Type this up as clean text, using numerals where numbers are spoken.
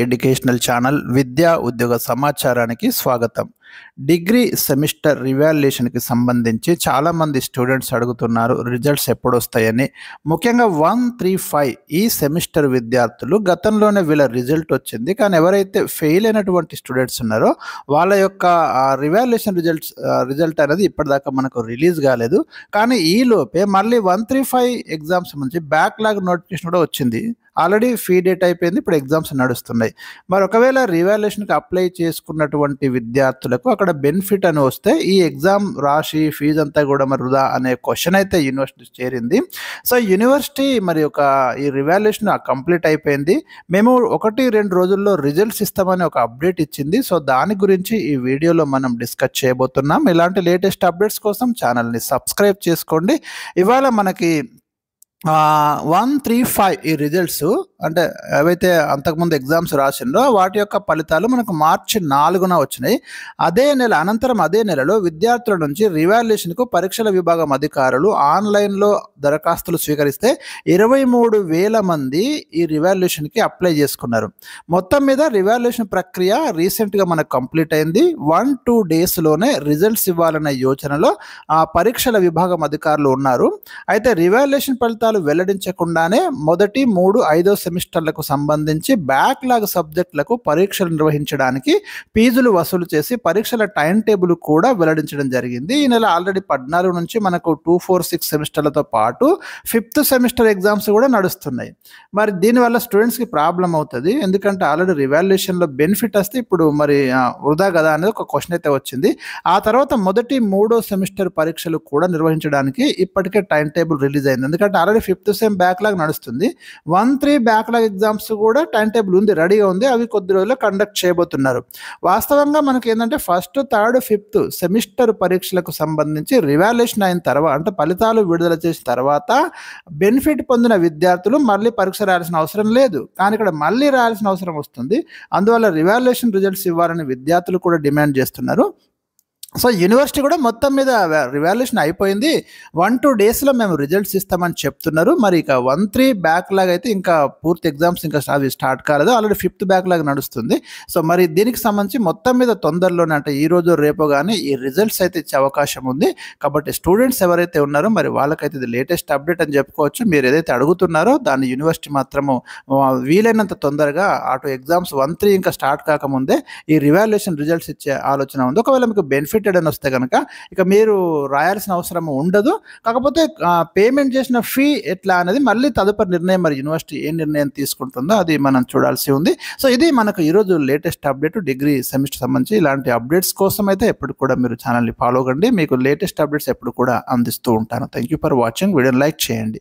Educational channel విద్యా ఉద్యోగ సమాచారానికి స్వాగతం. డిగ్రీ సెమిస్టర్ రివాల్యుయేషన్కి సంబంధించి చాలామంది స్టూడెంట్స్ అడుగుతున్నారు రిజల్ట్స్ ఎప్పుడు వస్తాయని. ముఖ్యంగా 135 ఈ సెమిస్టర్ విద్యార్థులు గతంలోనే వీళ్ళ రిజల్ట్ వచ్చింది, కానీ ఎవరైతే ఫెయిల్ అయినటువంటి స్టూడెంట్స్ ఉన్నారో వాళ్ళ యొక్క రివాల్యుయేషన్ రిజల్ట్ అనేది ఇప్పటిదాకా మనకు రిలీజ్ కాలేదు. కానీ ఈలోపే మళ్ళీ 135 ఎగ్జామ్స్ నుంచి బ్యాక్లాగ్ నోటిఫికేషన్ కూడా వచ్చింది. ఆల్రెడీ ఫీ డేట్ అయిపోయింది, ఇప్పుడు ఎగ్జామ్స్ నడుస్తున్నాయి. మరి ఒకవేళ రివాల్యుయేషన్కి అప్లై చేసుకున్నటువంటి విద్యార్థులకు అక్కడ బెనిఫిట్ అని వస్తే ఈ ఎగ్జామ్ రాసి ఫీజు అంతా కూడా మరి వృధా అనే క్వశ్చన్ అయితే యూనివర్సిటీ చేరింది. సో యూనివర్సిటీ మరి ఈ రివాల్యుయేషన్ కంప్లీట్ అయిపోయింది, మేము 1-2 రోజుల్లో రిజల్ట్స్ ఇస్తామని ఒక అప్డేట్ ఇచ్చింది. సో దాని గురించి ఈ వీడియోలో మనం డిస్కస్ చేయబోతున్నాం. ఇలాంటి లేటెస్ట్ అప్డేట్స్ కోసం ఛానల్ని సబ్స్క్రైబ్ చేసుకోండి. ఇవాళ మనకి 135 ఈ రిజల్ట్స్ అంటే ఏవైతే అంతకుముందు ఎగ్జామ్స్ రాసిండ్రో వాటి యొక్క ఫలితాలు మనకు మార్చి 4న వచ్చినాయి. అదే నెలలో విద్యార్థుల నుంచి రివాల్యుయేషన్కు పరీక్షల విభాగం అధికారులు ఆన్లైన్లో దరఖాస్తులు స్వీకరిస్తే 23,000 మంది ఈ రివాల్యుయేషన్కి అప్లై చేసుకున్నారు. మొత్తం మీద రివాల్యుయేషన్ ప్రక్రియ రీసెంట్గా మనకు కంప్లీట్ అయింది. 1-2 డేస్లోనే రిజల్ట్స్ ఇవ్వాలనే యోచనలో పరీక్షల విభాగం అధికారులు ఉన్నారు. అయితే రివాల్యుయేషన్ ఫలితాలు వెల్లడించకుండానే మొదటి 3-5 సెమిస్టర్లకు సంబంధించి బ్యాక్లాగ్ సబ్జెక్టులకు పరీక్షలు నిర్వహించడానికి ఫీజులు వసూలు చేసి పరీక్షల టైం టేబుల్ కూడా వెల్లడించడం జరిగింది. ఈ నెల ఆల్రెడీ 14 నుంచి మనకు 2-4-6 సెమిస్టర్లతో పాటు 5th సెమిస్టర్ ఎగ్జామ్స్ కూడా నడుస్తున్నాయి. మరి దీనివల్ల స్టూడెంట్స్కి ప్రాబ్లం అవుతుంది, ఎందుకంటే ఆల్రెడీ రివాల్యుయేషన్లో బెనిఫిట్ వస్తే ఇప్పుడు మరి వృధా కదా అనేది ఒక క్వశ్చన్ అయితే వచ్చింది. ఆ తర్వాత మొదటి 3వ సెమిస్టర్ పరీక్షలు కూడా నిర్వహించడానికి ఇప్పటికే టైం టేబుల్ రిలీజ్ అయింది. ఎందుకంటే ఆల్రెడీ 5th సెమ్ బ్యాక్లాగ్ నడుస్తుంది. 1-3 బ్యాక్లాగ్ ఎగ్జామ్స్ కూడా టైం టేబుల్ ఉంది, రెడీగా ఉంది. అవి కొద్ది రోజుల్లో కండక్ట్ చేయబోతున్నారు. వాస్తవంగా మనకి ఏంటంటే 1st, 3rd, 5th సెమిస్టర్ పరీక్షలకు సంబంధించి రివాల్యుయేషన్ అయిన తర్వాత అంటే ఫలితాలు విడుదల చేసిన తర్వాత బెనిఫిట్ పొందిన విద్యార్థులు మళ్ళీ పరీక్ష రాయాల్సిన అవసరం లేదు, కానీ ఇక్కడ మళ్ళీ రాయాల్సిన అవసరం వస్తుంది. అందువల్ల రివాల్యుయేషన్ రిజల్ట్స్ ఇవ్వాలని విద్యార్థులు కూడా డిమాండ్ చేస్తున్నారు. సో యూనివర్సిటీ కూడా మొత్తం మీద రివాల్యుయేషన్ అయిపోయింది, 1-2 డేస్లో మేము రిజల్ట్స్ ఇస్తామని చెప్తున్నారు. మరి ఇక 1-3 బ్యాక్లాగ్ అయితే ఇంకా పూర్తి ఎగ్జామ్స్ ఇంకా అవి స్టార్ట్ కాలేదు, ఆల్రెడీ 5th బ్యాక్లాగ్ నడుస్తుంది. సో మరి దీనికి సంబంధించి మొత్తం మీద తొందరలోనే అంటే ఈ రోజు రేపో కానీ ఈ రిజల్ట్స్ అయితే ఇచ్చే అవకాశం ఉంది. కాబట్టి స్టూడెంట్స్ ఎవరైతే ఉన్నారో మరి వాళ్ళకైతే ఇది లేటెస్ట్ అప్డేట్ అని చెప్పుకోవచ్చు. మీరు ఏదైతే అడుగుతున్నారో దాన్ని యూనివర్సిటీ మాత్రము వీలైనంత తొందరగా అటు ఎగ్జామ్స్ 1-3 ఇంకా స్టార్ట్ కాకముందే ఈ రివాల్యుయేషన్ రిజల్ట్స్ ఇచ్చే ఆలోచన ఉంది. ఒకవేళ మీకు బెనిఫిట్ అని వస్తే కనుక ఇక మీరు రాయాల్సిన అవసరం ఉండదు. కాకపోతే పేమెంట్ చేసిన ఫీ ఎట్లా అనేది మళ్ళీ తదుపరి నిర్ణయం, మరి యూనివర్సిటీ ఏ నిర్ణయం తీసుకుంటుందో అది మనం చూడాల్సి ఉంది. సో ఇది మనకు ఈరోజు లేటెస్ట్ అప్డేట్ డిగ్రీ సెమిస్టర్ సంబంధించి. ఇలాంటి అప్డేట్స్ కోసం అయితే ఎప్పుడు కూడా మీరు ఛానల్ని ఫాలో కండి, మీకు లేటెస్ట్ అప్డేట్స్ ఎప్పుడు కూడా అందిస్తూ ఉంటాను. Thank you for watching. వీడియోని లైక్ చేయండి.